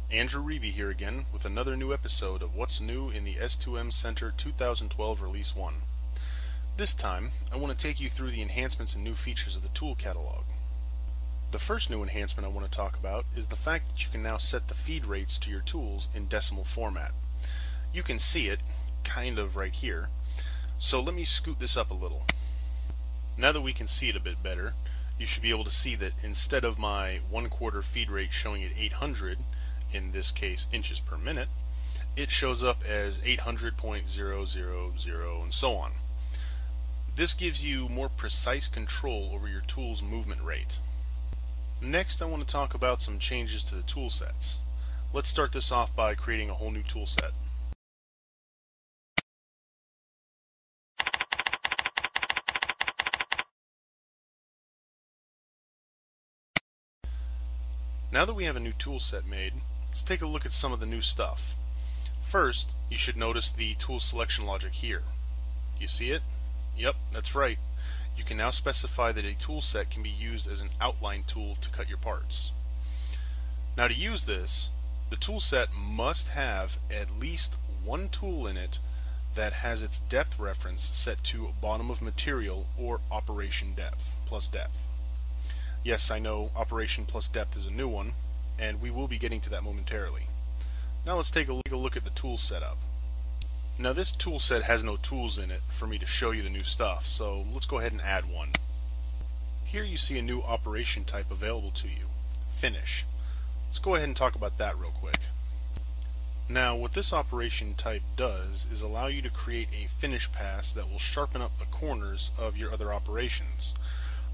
Andrew Reeby here again with another new episode of What's New in the S2M Center 2012 Release 1. This time, I want to take you through the enhancements and new features of the tool catalog. The first new enhancement I want to talk about is the fact that you can now set the feed rates to your tools in decimal format. You can see it, kind of right here, so let me scoot this up a little. Now that we can see it a bit better, you should be able to see that instead of my 1/4 feed rate showing at 800, in this case inches per minute, it shows up as 800.000 and so on. This gives you more precise control over your tool's movement rate. Next, I want to talk about some changes to the tool sets. Let's start this off by creating a whole new tool set. Now that we have a new tool set made, let's take a look at some of the new stuff. First, you should notice the tool selection logic here. You see it? Yep, that's right. You can now specify that a tool set can be used as an outline tool to cut your parts. Now to use this, the tool set must have at least one tool in it that has its depth reference set to bottom of material or operation depth plus depth. Yes, I know operation plus depth is a new one, and we will be getting to that momentarily. Now let's take a look at the tool setup. Now this tool set has no tools in it for me to show you the new stuff, so let's go ahead and add one. Here you see a new operation type available to you, Finish. Let's go ahead and talk about that real quick. Now what this operation type does is allow you to create a finish pass that will sharpen up the corners of your other operations.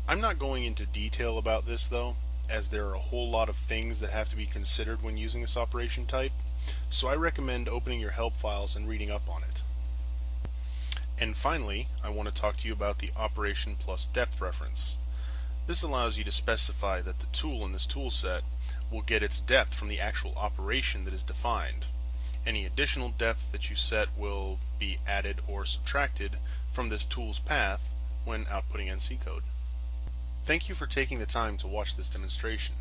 I'm not going into detail about this though, as there are a whole lot of things that have to be considered when using this operation type, so I recommend opening your help files and reading up on it. And finally, I want to talk to you about the operation plus depth reference. This allows you to specify that the tool in this tool set will get its depth from the actual operation that is defined. Any additional depth that you set will be added or subtracted from this tool's path when outputting NC code. Thank you for taking the time to watch this demonstration.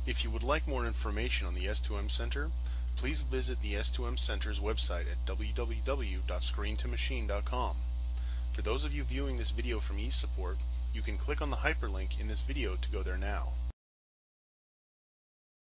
If you would like more information on the S2M Center, please visit the S2M Center's website at www.screen2machine.com. For those of you viewing this video from eSupport, you can click on the hyperlink in this video to go there now.